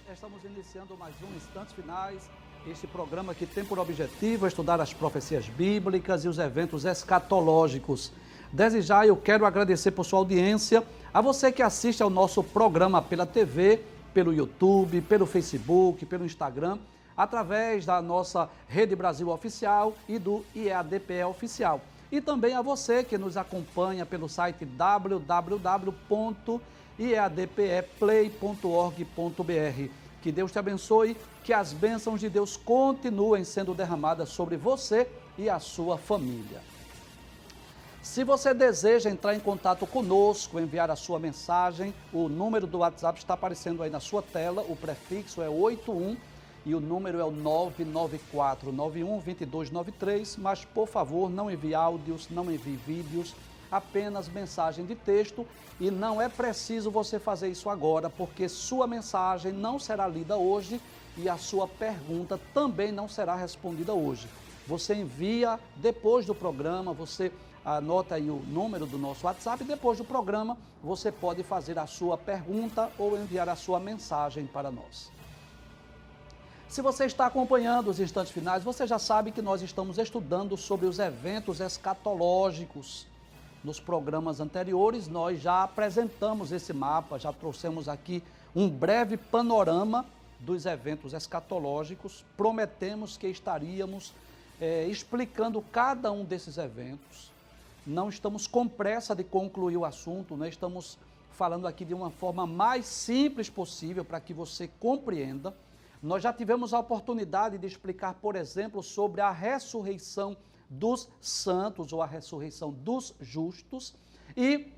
Estamos iniciando mais um Instantes Finais, este programa que tem por objetivo estudar as profecias bíblicas e os eventos escatológicos. Desde já eu quero agradecer por sua audiência, a você que assiste ao nosso programa pela TV, pelo YouTube, pelo Facebook, pelo Instagram, através da nossa Rede Brasil Oficial e do IEADPE Oficial. E também a você que nos acompanha pelo site www.iadpeplay.org.br. Que Deus te abençoe, que as bênçãos de Deus continuem sendo derramadas sobre você e a sua família. Se você deseja entrar em contato conosco, enviar a sua mensagem, o número do WhatsApp está aparecendo aí na sua tela, o prefixo é 81 e o número é o 994912293, mas por favor não envie áudios, não envie vídeos, apenas mensagem de texto, e não é preciso você fazer isso agora, porque sua mensagem não será lida hoje e a sua pergunta também não será respondida hoje. Você envia depois do programa, você anota aí o número do nosso WhatsApp e depois do programa você pode fazer a sua pergunta ou enviar a sua mensagem para nós. Se você está acompanhando os Instantes Finais, você já sabe que nós estamos estudando sobre os eventos escatológicos. Nos programas anteriores, nós já apresentamos esse mapa, já trouxemos aqui um breve panorama dos eventos escatológicos. Prometemos que estaríamos explicando cada um desses eventos. Não estamos com pressa de concluir o assunto, né? Estamos falando aqui de uma forma mais simples possível para que você compreenda. Nós já tivemos a oportunidade de explicar, por exemplo, sobre a ressurreição dos santos ou a ressurreição dos justos, e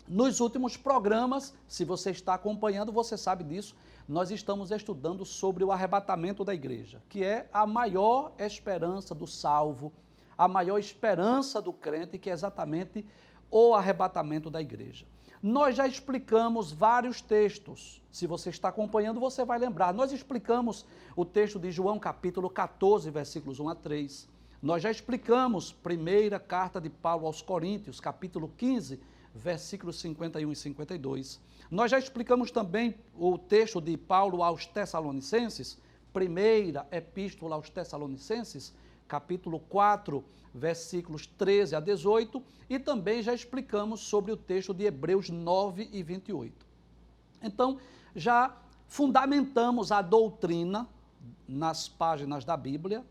nos últimos programas, se você está acompanhando, você sabe disso, nós estamos estudando sobre o arrebatamento da igreja, que é a maior esperança do salvo, a maior esperança do crente, que é exatamente o arrebatamento da igreja. Nós já explicamos vários textos, se você está acompanhando você vai lembrar, nós explicamos o texto de João capítulo 14, versículos 1 a 3, nós já explicamos primeira carta de Paulo aos Coríntios, capítulo 15, versículos 51 e 52. Nós já explicamos também o texto de Paulo aos Tessalonicenses, primeira epístola aos Tessalonicenses, capítulo 4, versículos 13 a 18, e também já explicamos sobre o texto de Hebreus 9 e 28. Então, já fundamentamos a doutrina nas páginas da Bíblia.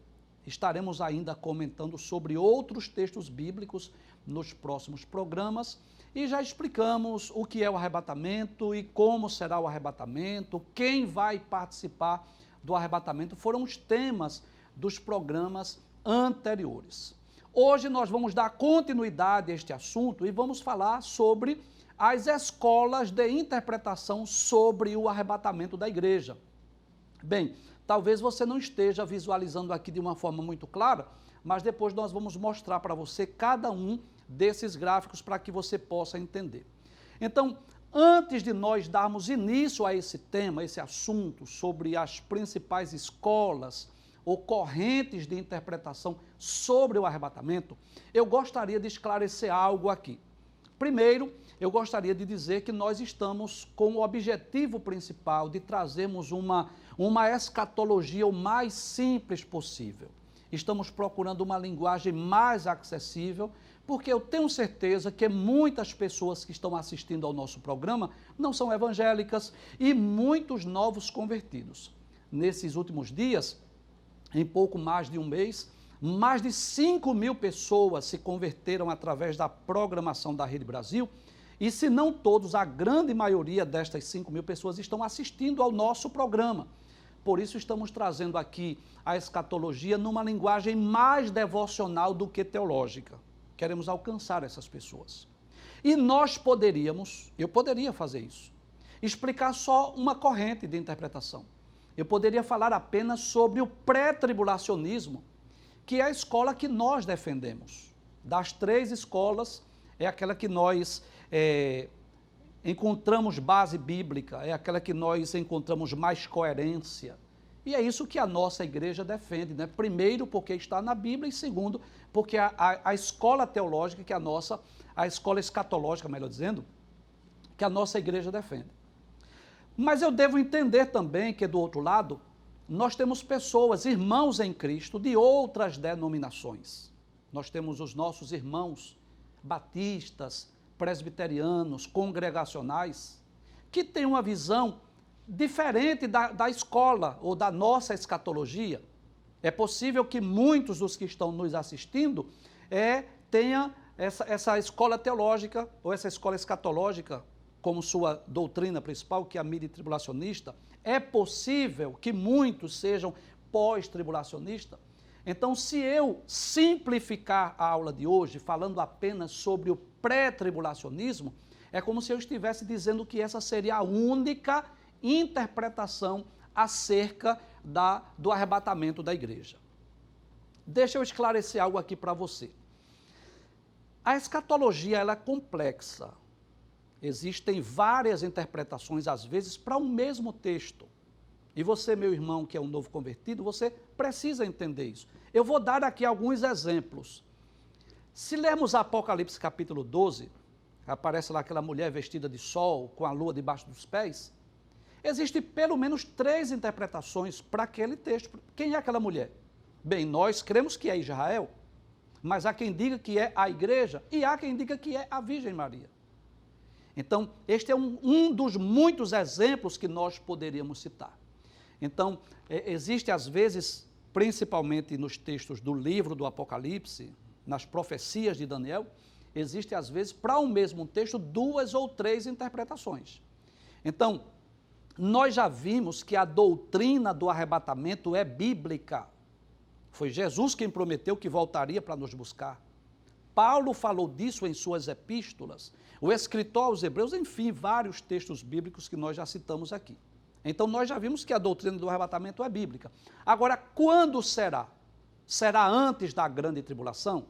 Estaremos ainda comentando sobre outros textos bíblicos nos próximos programas e já explicamos o que é o arrebatamento e como será o arrebatamento, quem vai participar do arrebatamento, foram os temas dos programas anteriores. Hoje nós vamos dar continuidade a este assunto e vamos falar sobre as escolas de interpretação sobre o arrebatamento da igreja. Bem, talvez você não esteja visualizando aqui de uma forma muito clara, mas depois nós vamos mostrar para você cada um desses gráficos para que você possa entender. Então, antes de nós darmos início a esse tema, esse assunto sobre as principais escolas ou correntes de interpretação sobre o arrebatamento, eu gostaria de esclarecer algo aqui. Primeiro, eu gostaria de dizer que nós estamos com o objetivo principal de trazermos uma escatologia o mais simples possível. Estamos procurando uma linguagem mais acessível, porque eu tenho certeza que muitas pessoas que estão assistindo ao nosso programa não são evangélicas e muitos novos convertidos. Nesses últimos dias, em pouco mais de um mês, mais de 5.000 pessoas se converteram através da programação da Rede Brasil, e se não todos, a grande maioria destas 5.000 pessoas estão assistindo ao nosso programa. Por isso estamos trazendo aqui a escatologia numa linguagem mais devocional do que teológica. Queremos alcançar essas pessoas. E nós eu poderia fazer isso, explicar só uma corrente de interpretação. Eu poderia falar apenas sobre o pré-tribulacionismo, que é a escola que nós defendemos. Das três escolas, é aquela que nós encontramos base bíblica, é aquela que nós encontramos mais coerência. E é isso que a nossa igreja defende, né? Primeiro, porque está na Bíblia, e segundo, porque a escola teológica que a escola escatológica, melhor dizendo, que a nossa igreja defende. Mas eu devo entender também que, do outro lado, nós temos pessoas, irmãos em Cristo, de outras denominações. Nós temos os nossos irmãos batistas, presbiterianos, congregacionais, que têm uma visão diferente da escola ou da nossa escatologia. É possível que muitos dos que estão nos assistindo tenham essa escola teológica ou essa escola escatológica como sua doutrina principal, que é a mídia tribulacionista. É possível que muitos sejam pós-tribulacionistas. Então, se eu simplificar a aula de hoje, falando apenas sobre o pré-tribulacionismo, é como se eu estivesse dizendo que essa seria a única interpretação acerca do arrebatamento da igreja. Deixa eu esclarecer algo aqui para você. A escatologia ela é complexa. Existem várias interpretações, às vezes, para um mesmo texto. E você, meu irmão, que é um novo convertido, você precisa entender isso. Eu vou dar aqui alguns exemplos. Se lermos Apocalipse capítulo 12, aparece lá aquela mulher vestida de sol, com a lua debaixo dos pés. Existem pelo menos 3 interpretações para aquele texto. Quem é aquela mulher? Bem, nós cremos que é Israel, mas há quem diga que é a igreja e há quem diga que é a Virgem Maria. Então, este é um dos muitos exemplos que nós poderíamos citar. Então, existe às vezes, principalmente nos textos do livro do Apocalipse, nas profecias de Daniel, existe às vezes, para um mesmo texto, 2 ou 3 interpretações. Então, nós já vimos que a doutrina do arrebatamento é bíblica. Foi Jesus quem prometeu que voltaria para nos buscar. Paulo falou disso em suas epístolas, o escritor aos Hebreus, enfim, vários textos bíblicos que nós já citamos aqui. Então, nós já vimos que a doutrina do arrebatamento é bíblica. Agora, quando será? Será antes da grande tribulação?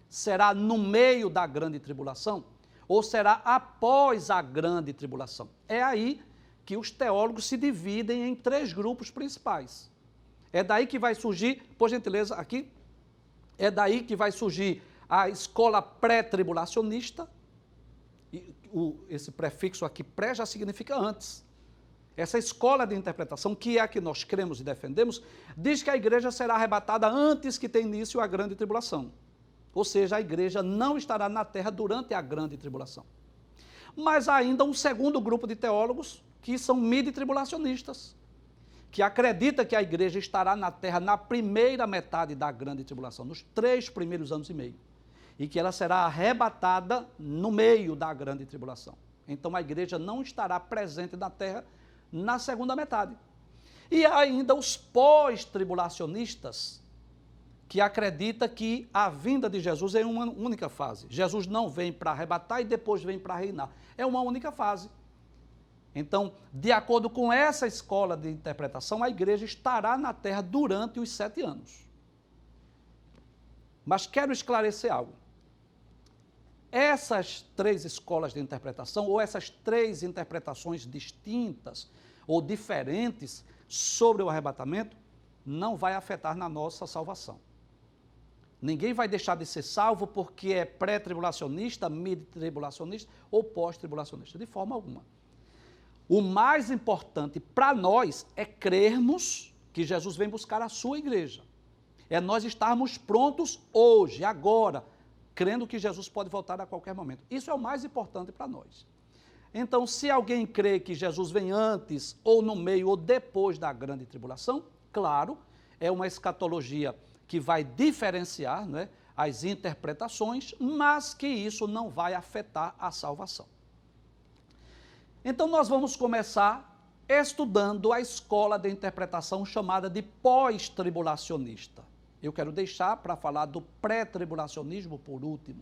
Será no meio da grande tribulação? Ou será após a grande tribulação? É aí que os teólogos se dividem em 3 grupos principais. É daí que vai surgir, por gentileza, aqui, é daí que vai surgir a escola pré-tribulacionista, esse prefixo aqui, pré, já significa antes. Essa escola de interpretação, que é a que nós cremos e defendemos, diz que a igreja será arrebatada antes que tenha início a grande tribulação. Ou seja, a igreja não estará na terra durante a grande tribulação. Mas há ainda um segundo grupo de teólogos, que são midi-tribulacionistas, que acredita que a igreja estará na terra na primeira metade da grande tribulação, nos 3 primeiros anos e meio, e que ela será arrebatada no meio da grande tribulação. Então a igreja não estará presente na terra na segunda metade. E há ainda os pós-tribulacionistas, que acredita que a vinda de Jesus é uma única fase. Jesus não vem para arrebatar e depois vem para reinar. É uma única fase. Então, de acordo com essa escola de interpretação, a igreja estará na terra durante os 7 anos. Mas quero esclarecer algo. Essas 3 escolas de interpretação, ou essas 3 interpretações distintas ou diferentes sobre o arrebatamento, não vai afetar na nossa salvação. Ninguém vai deixar de ser salvo porque é pré-tribulacionista, mid-tribulacionista ou pós-tribulacionista, de forma alguma. O mais importante para nós é crermos que Jesus vem buscar a sua igreja. É nós estarmos prontos hoje, agora, crendo que Jesus pode voltar a qualquer momento. Isso é o mais importante para nós. Então, se alguém crê que Jesus vem antes, ou no meio, ou depois da grande tribulação, claro, é uma escatologia que vai diferenciar, né, as interpretações, mas que isso não vai afetar a salvação. Então, nós vamos começar estudando a escola de interpretação chamada de pós-tribulacionista. Eu quero deixar para falar do pré-tribulacionismo por último.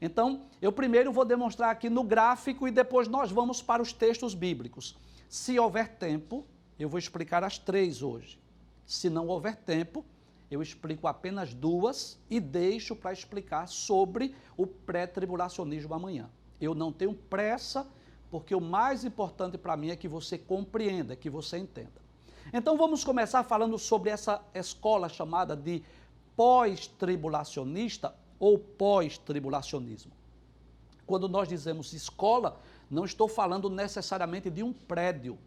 Então, eu primeiro vou demonstrar aqui no gráfico e depois nós vamos para os textos bíblicos. Se houver tempo, eu vou explicar as 3 hoje. Se não houver tempo, eu explico apenas 2 e deixo para explicar sobre o pré-tribulacionismo amanhã. Eu não tenho pressa, porque o mais importante para mim é que você compreenda, que você entenda. Então vamos começar falando sobre essa escola chamada de pós-tribulacionista ou pós-tribulacionismo. Quando nós dizemos escola, Não estou falando necessariamente de um prédio,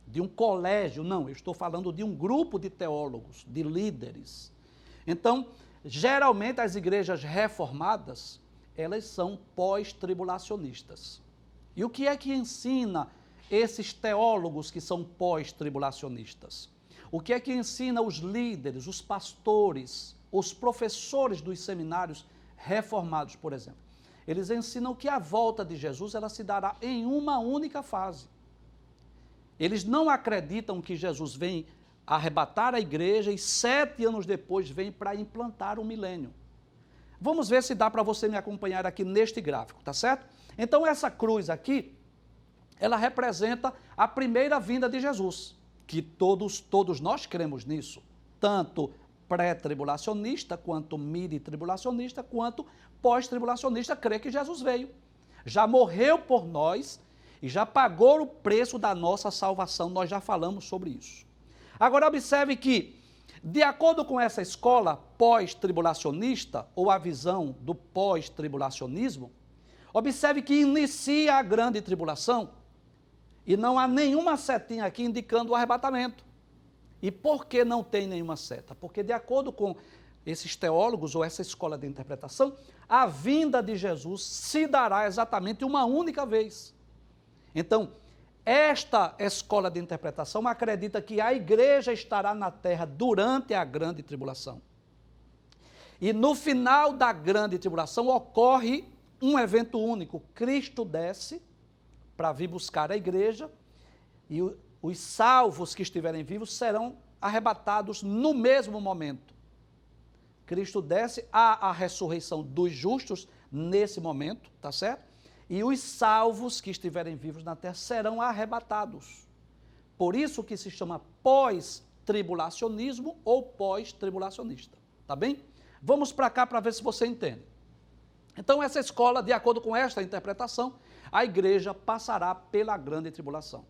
de um colégio, não. Eu estou falando de um grupo de teólogos, de líderes. Então, geralmente as igrejas reformadas, elas são pós-tribulacionistas. E o que é que ensina esses teólogos que são pós-tribulacionistas? O que é que ensina os líderes, os pastores, os professores dos seminários reformados, por exemplo? Eles ensinam que a volta de Jesus ela se dará em uma única fase. Eles não acreditam que Jesus vem arrebatar a igreja e 7 anos depois vem para implantar o milênio. Vamos ver se dá para você me acompanhar aqui neste gráfico, tá certo? Então essa cruz aqui, ela representa a primeira vinda de Jesus, que todos nós cremos nisso, tanto pré-tribulacionista, quanto midi-tribulacionista, quanto pós-tribulacionista, crê que Jesus veio, já morreu por nós e já pagou o preço da nossa salvação, nós já falamos sobre isso. Agora observe que, de acordo com essa escola pós-tribulacionista, ou a visão do pós-tribulacionismo, observe que inicia a grande tribulação e não há nenhuma setinha aqui indicando o arrebatamento. E por que não tem nenhuma seta? Porque, de acordo com esses teólogos ou essa escola de interpretação, a vinda de Jesus se dará exatamente uma única vez. Então, esta escola de interpretação acredita que a igreja estará na terra durante a grande tribulação. E no final da grande tribulação ocorre um evento único. Cristo desce para vir buscar a igreja e os salvos que estiverem vivos serão arrebatados no mesmo momento. Cristo desce, há a ressurreição dos justos nesse momento, tá certo? E os salvos que estiverem vivos na terra serão arrebatados. Por isso que se chama pós-tribulacionismo ou pós-tribulacionista, tá bem? Vamos para cá para ver se você entende. Então essa escola, de acordo com esta interpretação, a igreja passará pela grande tribulação.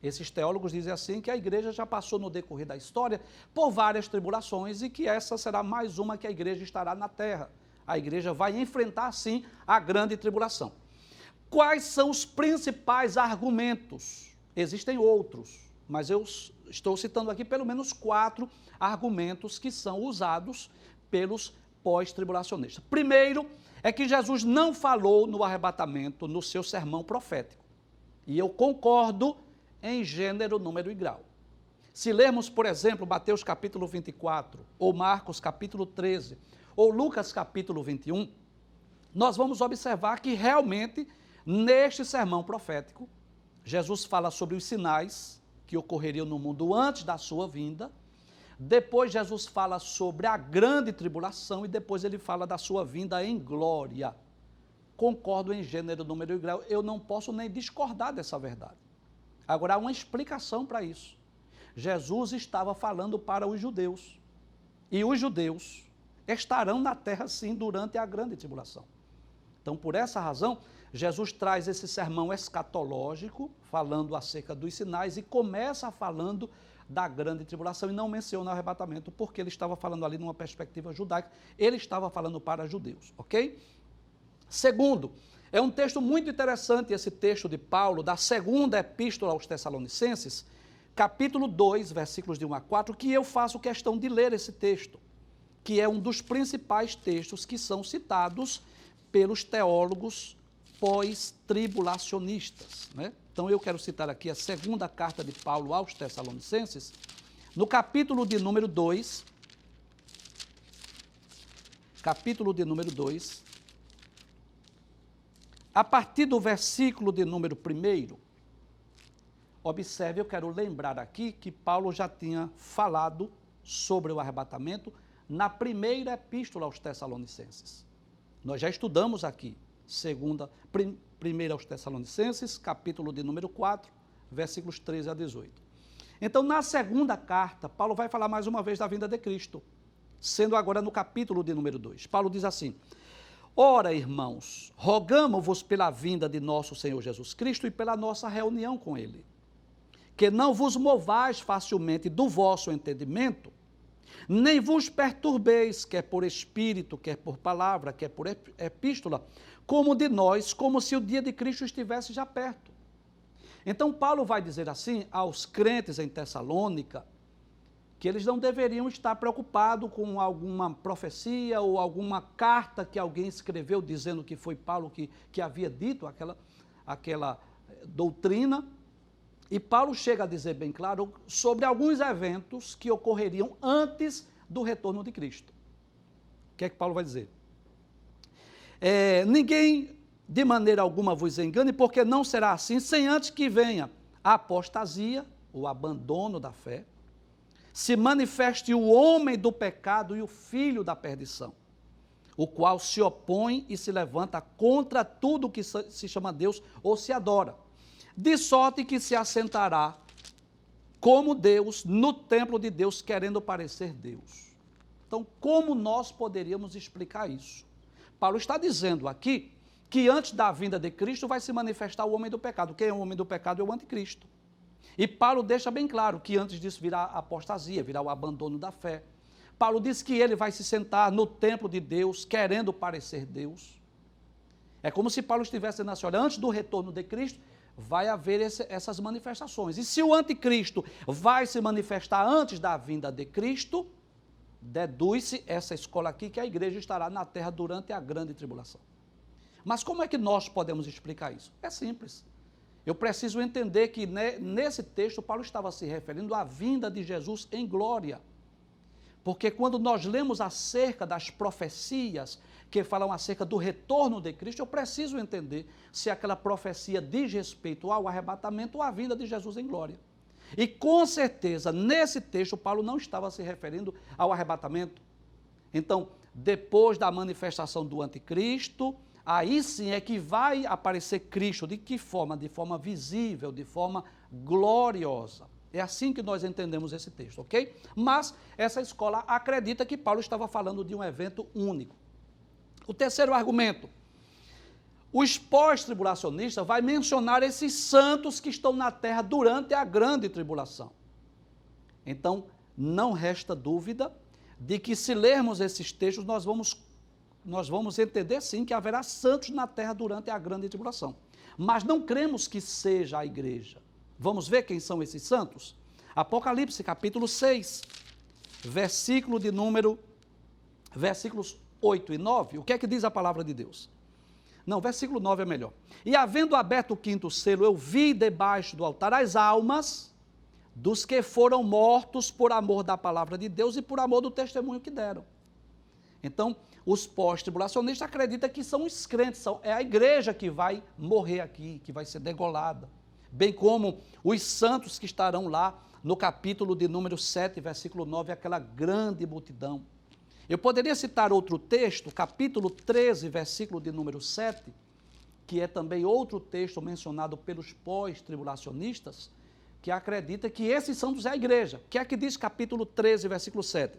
Esses teólogos dizem assim que a igreja já passou no decorrer da história por várias tribulações e que essa será mais uma que a igreja estará na terra. A igreja vai enfrentar, sim, a grande tribulação. Quais são os principais argumentos? Existem outros, mas eu estou citando aqui pelo menos 4 argumentos que são usados pelos pós-tribulacionistas. Primeiro, é que Jesus não falou no arrebatamento no seu sermão profético. E eu concordo em gênero, número e grau. Se lermos, por exemplo, Mateus capítulo 24, ou Marcos capítulo 13, ou Lucas capítulo 21, nós vamos observar que realmente, neste sermão profético, Jesus fala sobre os sinais que ocorreriam no mundo antes da sua vinda, depois Jesus fala sobre a grande tribulação e depois ele fala da sua vinda em glória. Concordo em gênero, número e grau, eu não posso nem discordar dessa verdade. Agora, há uma explicação para isso. Jesus estava falando para os judeus, e os judeus estarão na terra, sim, durante a grande tribulação. Então, por essa razão, Jesus traz esse sermão escatológico, falando acerca dos sinais, e começa falando da grande tribulação, e não menciona o arrebatamento, porque ele estava falando ali numa perspectiva judaica, ele estava falando para judeus, ok? Segundo, é um texto muito interessante esse texto de Paulo, da segunda epístola aos Tessalonicenses, capítulo 2, versículos de 1 a 4, que eu faço questão de ler esse texto, que é um dos principais textos que são citados pelos teólogos pós-tribulacionistas, né? Então eu quero citar aqui a segunda carta de Paulo aos Tessalonicenses, no capítulo de número 2, a partir do versículo de número 1, observe, eu quero lembrar aqui que Paulo já tinha falado sobre o arrebatamento na primeira epístola aos Tessalonicenses. Nós já estudamos aqui, primeira aos Tessalonicenses, capítulo de número 4, versículos 13 a 18. Então, na segunda carta, Paulo vai falar mais uma vez da vinda de Cristo, sendo agora no capítulo de número 2. Paulo diz assim: ora, irmãos, rogamo-vos pela vinda de nosso Senhor Jesus Cristo e pela nossa reunião com Ele, que não vos movais facilmente do vosso entendimento, nem vos perturbeis, quer por espírito, quer por palavra, quer por epístola, como de nós, como se o dia de Cristo estivesse já perto. Então, Paulo vai dizer assim aos crentes em Tessalônica, que eles não deveriam estar preocupados com alguma profecia ou alguma carta que alguém escreveu dizendo que foi Paulo que havia dito aquela doutrina. E Paulo chega a dizer bem claro sobre alguns eventos que ocorreriam antes do retorno de Cristo. O que é que Paulo vai dizer? Ninguém de maneira alguma vos engane, porque não será assim, sem antes que venha a apostasia, o abandono da fé, se manifeste o homem do pecado e o filho da perdição, o qual se opõe e se levanta contra tudo que se chama Deus ou se adora, de sorte que se assentará como Deus no templo de Deus, querendo parecer Deus. Então, como nós poderíamos explicar isso? Paulo está dizendo aqui que antes da vinda de Cristo vai se manifestar o homem do pecado. Quem é o homem do pecado é o anticristo. E Paulo deixa bem claro que antes disso virá a apostasia, virá o abandono da fé. Paulo diz que ele vai se sentar no templo de Deus, querendo parecer Deus. É como se Paulo estivesse dizendo assim, olha, antes do retorno de Cristo, vai haver essas manifestações. E se o anticristo vai se manifestar antes da vinda de Cristo, deduz-se essa escola aqui que a igreja estará na terra durante a grande tribulação. Mas como é que nós podemos explicar isso? É simples. Eu preciso entender que nesse texto Paulo estava se referindo à vinda de Jesus em glória. Porque quando nós lemos acerca das profecias que falam acerca do retorno de Cristo, eu preciso entender se aquela profecia diz respeito ao arrebatamento ou à vinda de Jesus em glória. E com certeza, nesse texto, Paulo não estava se referindo ao arrebatamento. Então, depois da manifestação do anticristo, aí sim é que vai aparecer Cristo. De que forma? De forma visível, de forma gloriosa. É assim que nós entendemos esse texto, ok? Mas essa escola acredita que Paulo estava falando de um evento único. O terceiro argumento. Os pós-tribulacionistas vai mencionar esses santos que estão na terra durante a grande tribulação. Então, não resta dúvida de que se lermos esses textos, nós vamos entender sim que haverá santos na terra durante a grande tribulação. Mas não cremos que seja a igreja. Vamos ver quem são esses santos? Apocalipse, capítulo 6, versículos 8 e 9. O que é que diz a palavra de Deus? Não, versículo 9 é melhor. E havendo aberto o quinto selo, eu vi debaixo do altar as almas dos que foram mortos por amor da palavra de Deus e por amor do testemunho que deram. Então, os pós-tribulacionistas acreditam que são os crentes, é a igreja que vai morrer aqui, que vai ser degolada. Bem como os santos que estarão lá no capítulo de número 7, versículo 9, aquela grande multidão. Eu poderia citar outro texto, capítulo 13, versículo de número 7, que é também outro texto mencionado pelos pós-tribulacionistas, que acredita que esses santos é a igreja. O que é que diz capítulo 13, versículo 7?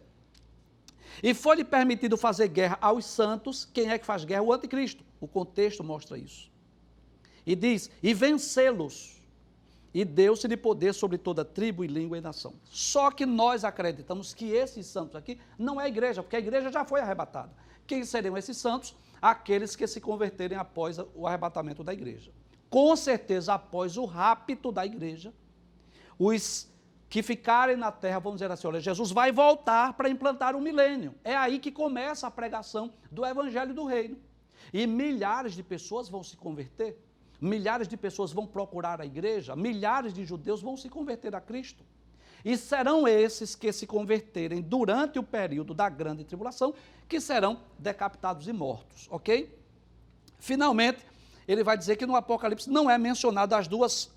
E foi-lhe permitido fazer guerra aos santos. Quem é que faz guerra? O anticristo. O contexto mostra isso. E diz, e vencê-los. E deu-se-lhe poder sobre toda tribo e língua e nação. Só que nós acreditamos que esses santos aqui não é a igreja, porque a igreja já foi arrebatada. Quem seriam esses santos? Aqueles que se converterem após o arrebatamento da igreja. Com certeza, após o rapto da igreja, os que ficarem na terra vão dizer assim, olha, Jesus vai voltar para implantar o milênio. É aí que começa a pregação do evangelho do reino. E milhares de pessoas vão se converter. Milhares de pessoas vão procurar a igreja, milhares de judeus vão se converter a Cristo. E serão esses que se converterem durante o período da grande tribulação, que serão decapitados e mortos, ok? Finalmente, ele vai dizer que no Apocalipse não é mencionado as duas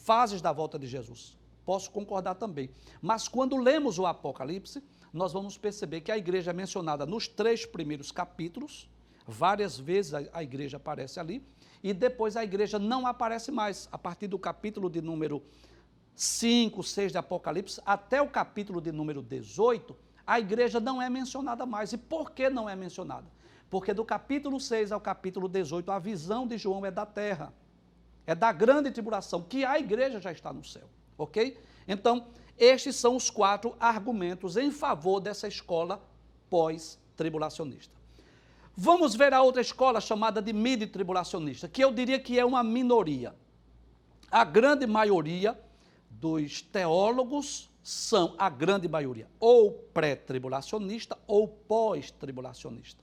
fases da volta de Jesus. Posso concordar também. Mas quando lemos o Apocalipse, nós vamos perceber que a igreja é mencionada nos 3 primeiros capítulos, várias vezes a igreja aparece ali, e depois a igreja não aparece mais. A partir do capítulo de número 5, 6 de Apocalipse, até o capítulo de número 18, a igreja não é mencionada mais. E por que não é mencionada? Porque do capítulo 6 ao capítulo 18, a visão de João é da terra, é da grande tribulação, que a igreja já está no céu, ok? Então, estes são os 4 argumentos em favor dessa escola pós-tribulacionista. Vamos ver a outra escola chamada de midi-tribulacionista, que eu diria que é uma minoria. A grande maioria dos teólogos são, a grande maioria, ou pré-tribulacionista ou pós-tribulacionista.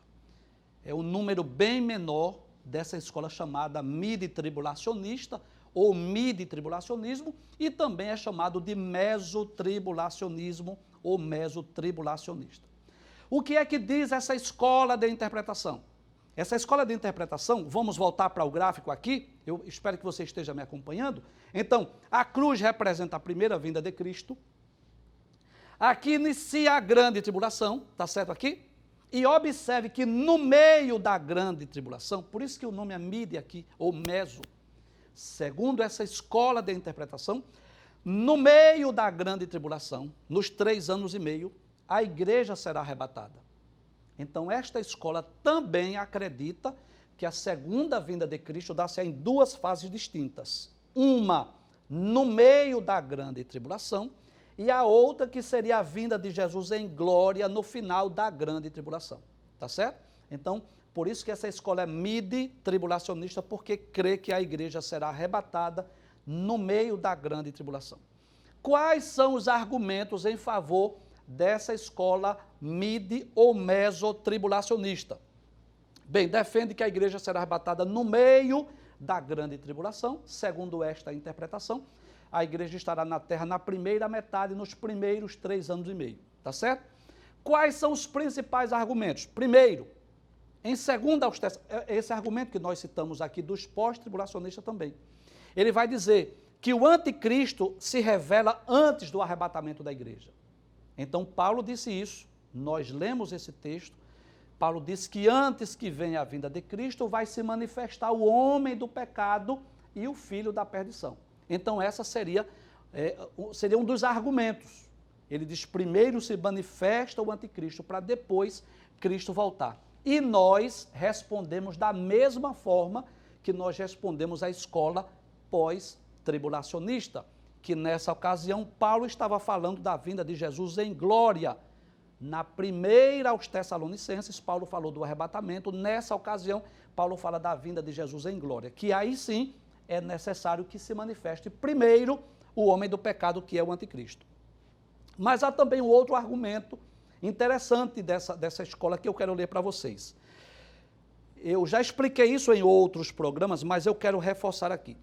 É um número bem menor dessa escola chamada midi-tribulacionista ou midi-tribulacionismo, e também é chamado de mesotribulacionismo ou mesotribulacionista. O que é que diz essa escola de interpretação? Essa escola de interpretação, vamos voltar para o gráfico aqui, eu espero que você esteja me acompanhando. Então, a cruz representa a primeira vinda de Cristo. Aqui inicia a grande tribulação, tá certo aqui? E observe que no meio da grande tribulação, por isso que o nome é midi aqui, ou meso, segundo essa escola de interpretação, no meio da grande tribulação, nos 3 anos e meio, a igreja será arrebatada. Então, esta escola também acredita que a segunda vinda de Cristo dá-se em 2 fases distintas. Uma no meio da grande tribulação e a outra que seria a vinda de Jesus em glória no final da grande tribulação. Tá certo? Então, por isso que essa escola é midi-tribulacionista, porque crê que a igreja será arrebatada no meio da grande tribulação. Quais são os argumentos em favor dessa escola midi ou mesotribulacionista? Bem, defende que a igreja será arrebatada no meio da grande tribulação. Segundo esta interpretação, a igreja estará na terra na primeira metade, nos primeiros 3 anos e meio. Tá certo? Quais são os principais argumentos? Primeiro, em segunda aos Tessalonicenses, esse argumento que nós citamos aqui dos pós-tribulacionistas também, ele vai dizer que o anticristo se revela antes do arrebatamento da igreja. Então, Paulo disse isso, nós lemos esse texto, Paulo disse que antes que venha a vinda de Cristo, vai se manifestar o homem do pecado e o filho da perdição. Então, essa seria um dos argumentos. Ele diz, primeiro se manifesta o anticristo, para depois Cristo voltar. E nós respondemos da mesma forma que nós respondemos à escola pós-tribulacionista, que nessa ocasião Paulo estava falando da vinda de Jesus em glória. Na primeira aos Tessalonicenses, Paulo falou do arrebatamento, nessa ocasião, Paulo fala da vinda de Jesus em glória, que aí sim é necessário que se manifeste primeiro o homem do pecado, que é o anticristo. Mas há também um outro argumento interessante dessa escola que eu quero ler para vocês. Eu já expliquei isso em outros programas, mas eu quero reforçar aqui.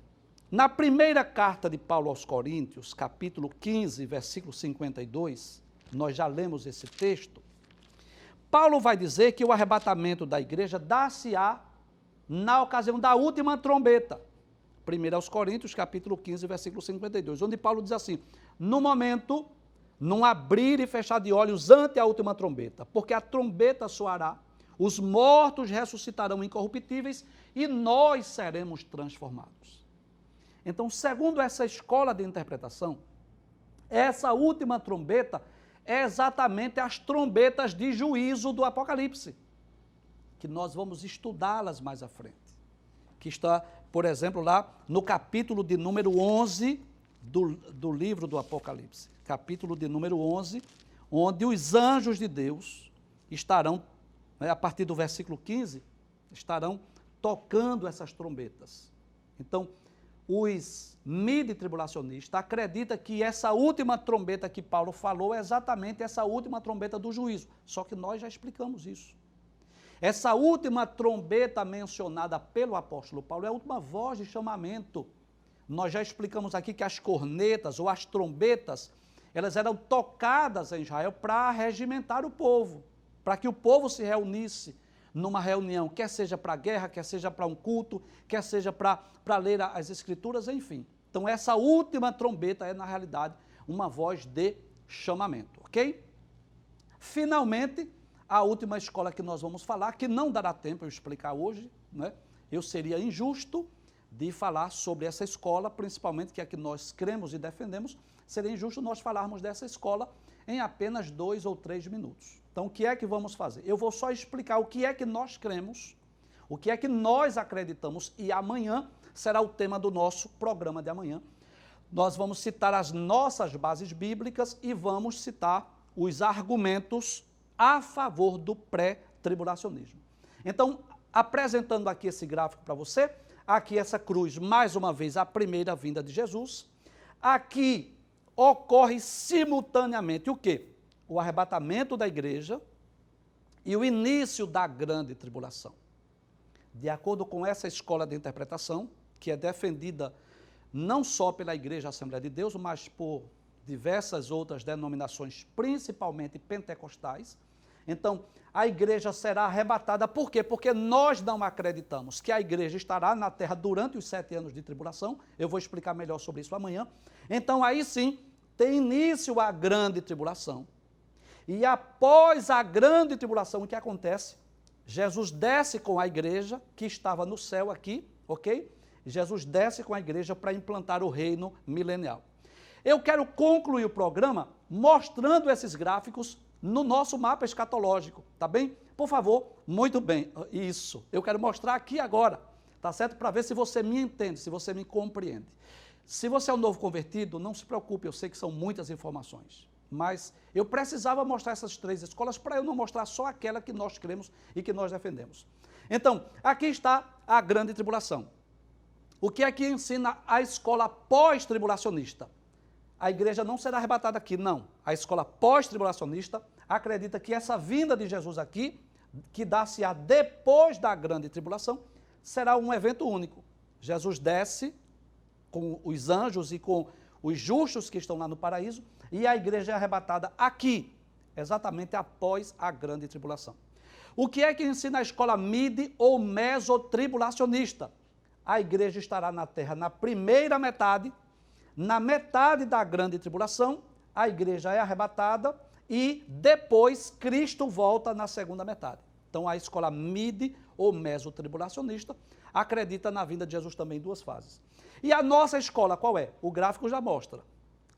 Na primeira carta de Paulo aos Coríntios, capítulo 15, versículo 52, nós já lemos esse texto, Paulo vai dizer que o arrebatamento da igreja dá-se-á na ocasião da última trombeta. 1 aos Coríntios, capítulo 15, versículo 52, onde Paulo diz assim, no momento, num abrir e fechar de olhos ante a última trombeta, porque a trombeta soará, os mortos ressuscitarão incorruptíveis e nós seremos transformados. Então, segundo essa escola de interpretação, essa última trombeta é exatamente as trombetas de juízo do Apocalipse, que nós vamos estudá-las mais à frente. Que está, por exemplo, lá no capítulo de número 11 do livro do Apocalipse. Capítulo de número 11, onde os anjos de Deus estarão, a partir do versículo 15, estarão tocando essas trombetas. Então, os midi-tribulacionistas acreditam que essa última trombeta que Paulo falou é exatamente essa última trombeta do juízo. Só que nós já explicamos isso. Essa última trombeta mencionada pelo apóstolo Paulo é a última voz de chamamento. Nós já explicamos aqui que as cornetas ou as trombetas, elas eram tocadas em Israel para regimentar o povo, para que o povo se reunisse numa reunião, quer seja para a guerra, quer seja para um culto, quer seja para ler as escrituras, enfim. Então essa última trombeta é, na realidade, uma voz de chamamento, ok? Finalmente, a última escola que nós vamos falar, que não dará tempo eu explicar hoje, né? Eu seria injusto de falar sobre essa escola, principalmente que é a que nós cremos e defendemos, seria injusto nós falarmos dessa escola em apenas 2 ou 3 minutos. Então, o que é que vamos fazer? Eu vou só explicar o que é que nós cremos, o que é que nós acreditamos, e amanhã será o tema do nosso programa de amanhã. Nós vamos citar as nossas bases bíblicas e vamos citar os argumentos a favor do pré-tribulacionismo. Então, apresentando aqui esse gráfico para você, aqui essa cruz, mais uma vez, a primeira vinda de Jesus. Aqui ocorre simultaneamente o quê? O arrebatamento da igreja e o início da grande tribulação. De acordo com essa escola de interpretação, que é defendida não só pela Igreja Assembleia de Deus, mas por diversas outras denominações, principalmente pentecostais. Então, a igreja será arrebatada, por quê? Porque nós não acreditamos que a igreja estará na terra durante os 7 anos de tribulação. Eu vou explicar melhor sobre isso amanhã. Então, aí sim, tem início a grande tribulação. E após a grande tribulação, o que acontece? Jesus desce com a igreja, que estava no céu aqui, ok? Jesus desce com a igreja para implantar o reino milenial. Eu quero concluir o programa mostrando esses gráficos no nosso mapa escatológico, tá bem? Por favor, muito bem, isso. Eu quero mostrar aqui agora, tá certo? Para ver se você me entende, se você me compreende. Se você é um novo convertido, não se preocupe, eu sei que são muitas informações, mas eu precisava mostrar essas 3 escolas para eu não mostrar só aquela que nós cremos e que nós defendemos. Então, aqui está a grande tribulação. O que aqui ensina a escola pós-tribulacionista? A igreja não será arrebatada aqui, não. A escola pós-tribulacionista acredita que essa vinda de Jesus aqui, que dá-se-á depois da grande tribulação, será um evento único. Jesus desce com os anjos e com os justos que estão lá no paraíso, e a igreja é arrebatada aqui, exatamente após a grande tribulação. O que é que ensina a escola midi ou mesotribulacionista? A igreja estará na terra na primeira metade, na metade da grande tribulação, a igreja é arrebatada e depois Cristo volta na segunda metade. Então a escola midi ou mesotribulacionista acredita na vinda de Jesus também em 2 fases. E a nossa escola qual é? O gráfico já mostra.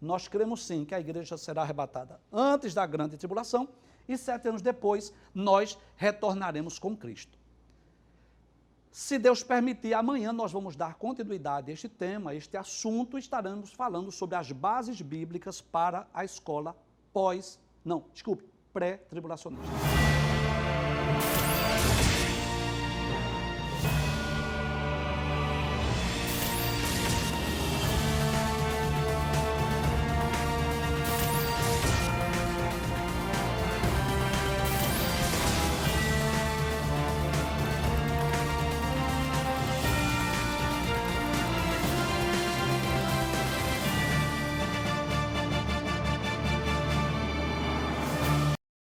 Nós cremos sim que a igreja será arrebatada antes da grande tribulação e 7 anos depois nós retornaremos com Cristo. Se Deus permitir, amanhã nós vamos dar continuidade a este tema, a este assunto, e estaremos falando sobre as bases bíblicas para a escola pré-tribulacionista.